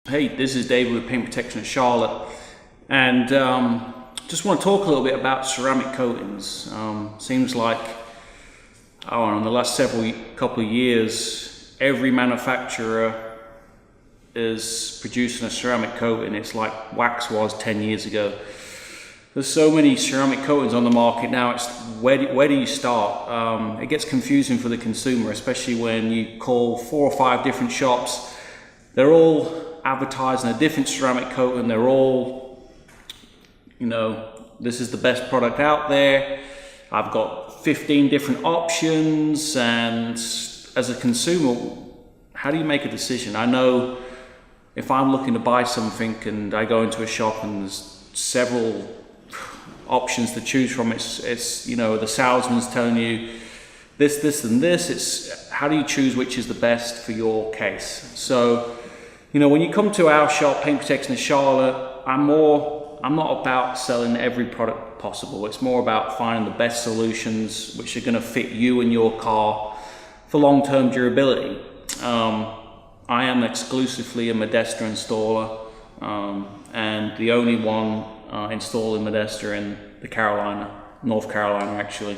Hey, this is David with Paint Protection of Charlotte, and just want to talk a little bit about ceramic coatings. Seems like, in the last couple of years, every manufacturer is producing a ceramic coating. It's like wax was 10 years ago. There's so many ceramic coatings on the market now. It's where do you start? It gets confusing for the consumer, especially when you call 4 or 5 different shops. They're all advertising a different ceramic coating. They're all, this is the best product out there. I've got 15 different options, and as a consumer, how do you make a decision? I know if I'm looking to buy something and I go into a shop and there's several options to choose from, it's the salesman's telling you this and this. It's how do you choose which is the best for your case? So when you come to our shop, Paint Protection of Charlotte, I'm not about selling every product possible. It's more about finding the best solutions which are going to fit you and your car for long-term durability. I am exclusively a Modesta installer, and the only one installing Modesta in North Carolina actually.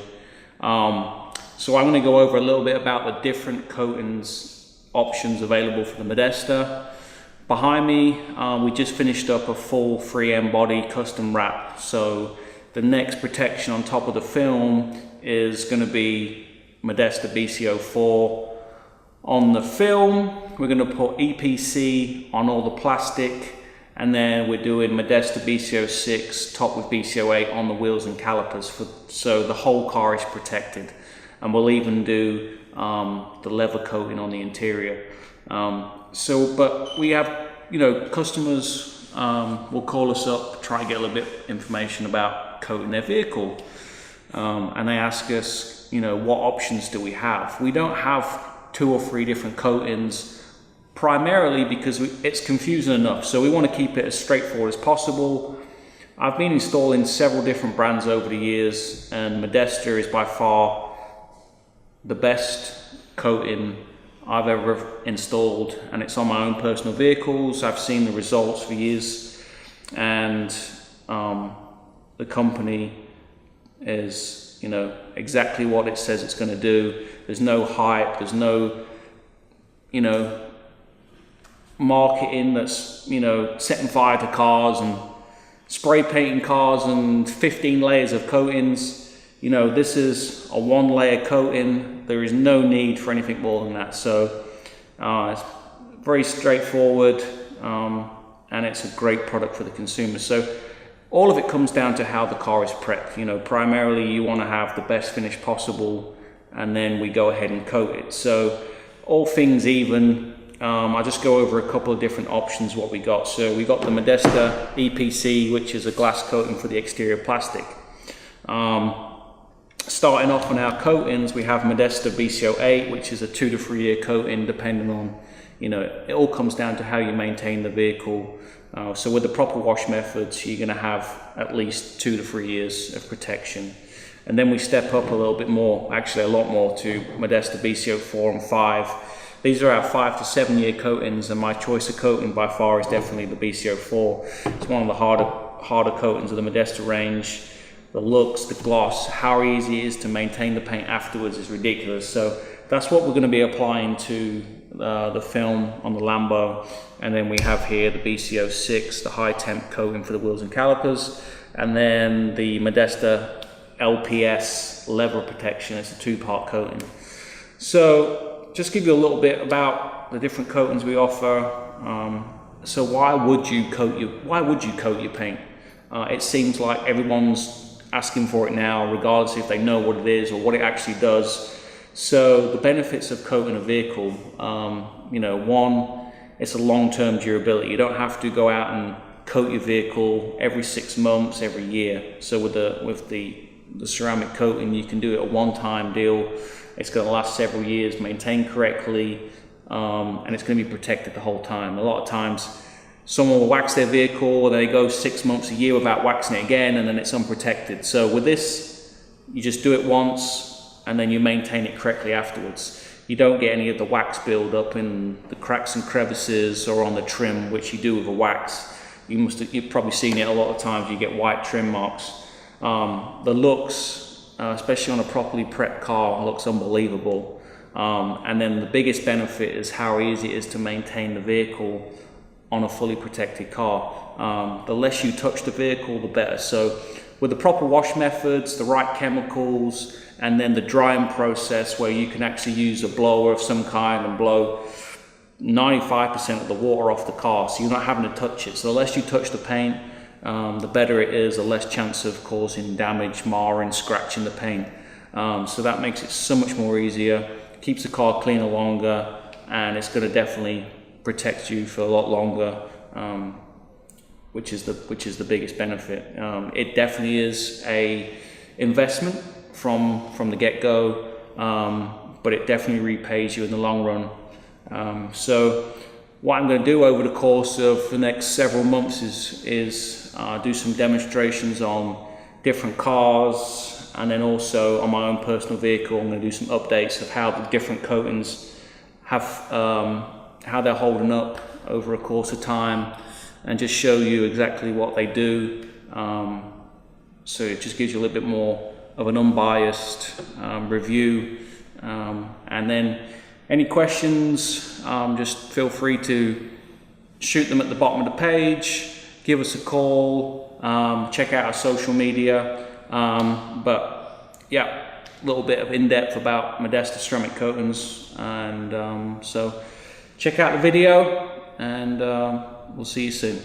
So I'm going to go over a little bit about the different coatings options available for the Modesta. Behind me, we just finished up a full 3M body custom wrap. So the next protection on top of the film is going to be Modesta BCO4. On the film, we're going to put EPC on all the plastic, and then we're doing Modesta BCO6 topped with BCO8 on the wheels and calipers, so the whole car is protected. And we'll even do the leather coating on the interior. But we have, customers will call us up, try and get a little bit of information about coating their vehicle. And they ask us, what options do we have? We don't have 2 or 3 different coatings, primarily because it's confusing enough. So we want to keep it as straightforward as possible. I've been installing several different brands over the years, and Modesta is by far the best coating I've ever installed, and it's on my own personal vehicles. I've seen the results for years, and the company is exactly what it says it's going to do. There's no hype, there's no marketing that's setting fire to cars and spray painting cars and 15 layers of coatings. This is a 1-layer coating. There is no need for anything more than that. So it's very straightforward, and it's a great product for the consumer. So all of it comes down to how the car is prepped. Primarily you want to have the best finish possible, and then we go ahead and coat it. So all things even, I'll just go over a couple of different options what we got. So we got the Modesta Epc, which is a glass coating for the exterior plastic. Starting off on our coatings, we have Modesta BCO8, which is a 2 to 3 year coating, depending on, it all comes down to how you maintain the vehicle. So with the proper wash methods, you're going to have at least 2 to 3 years of protection. And then we step up a little bit more, actually a lot more, to Modesta BCO4 and 5. These are our 5 to 7 year coatings, and my choice of coating by far is definitely the BCO4. It's one of the harder coatings of the Modesta range. The looks, the gloss, how easy it is to maintain the paint afterwards is ridiculous. So that's what we're going to be applying to the film on the Lambo. And then we have here the BCO6, the high temp coating for the wheels and calipers. And then the Modesta LPS leather protection. It's a 2-part coating. So just give you a little bit about the different coatings we offer. So why would you coat your paint? It seems like everyone's asking for it now, regardless if they know what it is or what it actually does. So the benefits of coating a vehicle, one, it's a long-term durability. You don't have to go out and coat your vehicle every 6 months, every year. So with the ceramic coating, you can do it a one-time deal. It's going to last several years, maintained correctly, and it's going to be protected the whole time. A lot of times someone will wax their vehicle, and they go 6 months, a year without waxing it again, and then it's unprotected. So with this, you just do it once, and then you maintain it correctly afterwards. you don't get any of the wax build up in the cracks and crevices or on the trim, which you do with a wax. You've probably seen it a lot of times, you get white trim marks. The looks, especially on a properly prepped car, looks unbelievable. And then the biggest benefit is how easy it is to maintain the vehicle on a fully protected car. The less you touch the vehicle, the better. So with the proper wash methods, the right chemicals, and then the drying process where you can actually use a blower of some kind and blow 95% of the water off the car, so you're not having to touch it. So the less you touch the paint, the better it is, the less chance of causing damage, marring, scratching the paint. So that makes it so much more easier, keeps the car cleaner longer, and it's going to definitely protect you for a lot longer, which is the biggest benefit. It definitely is a investment from the get-go, but it definitely repays you in the long run. So what I'm going to do over the course of the next several months is do some demonstrations on different cars, and then also on my own personal vehicle I'm going to do some updates of how the different coatings have how they're holding up over a course of time, and just show you exactly what they do. So it just gives you a little bit more of an unbiased review, and then any questions, just feel free to shoot them at the bottom of the page, give us a call, check out our social media. But yeah, a little bit of in-depth about Modesta ceramic coatings, and so check out the video, and we'll see you soon.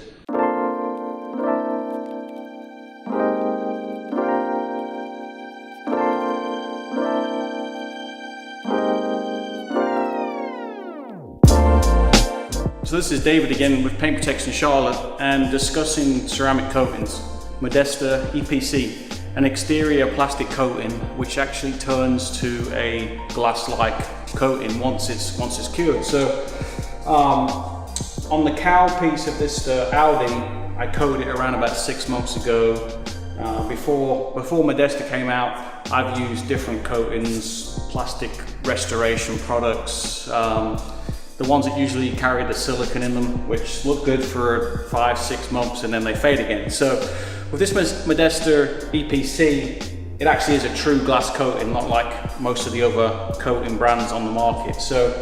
So this is David again with Paint Protection Charlotte, and discussing ceramic coatings. Modesta Epc, an exterior plastic coating which actually turns to a glass-like coating once it's cured. So on the cowl piece of this Audi, I coated it around about 6 months ago. Before Modesta came out, I've used different coatings, plastic restoration products. The ones that usually carry the silicone in them, which look good for 5-6 months and then they fade again. So with this Modesta Epc, it actually is a true glass coating, not like most of the other coating brands on the market. So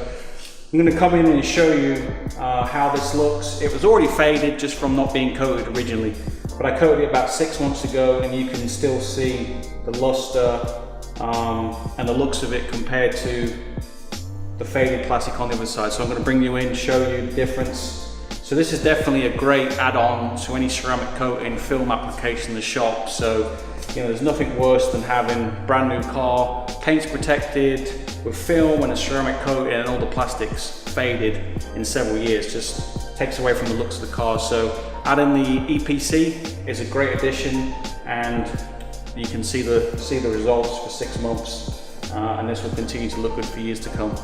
I'm going to come in and show you how this looks. It was already faded just from not being coated originally, but I coated it about 6 months ago, and you can still see the luster and the looks of it compared to the faded plastic on the other side. So I'm going to bring you in, show you the difference. So this is definitely a great add-on to any ceramic coating film application in the shop. So you know, there's nothing worse than having a brand new car, paint's protected with film and a ceramic coating, and all the plastics faded in several years. Just takes away from the looks of the car. So adding the EPC is a great addition, and you can see the results for 6 months, and this will continue to look good for years to come.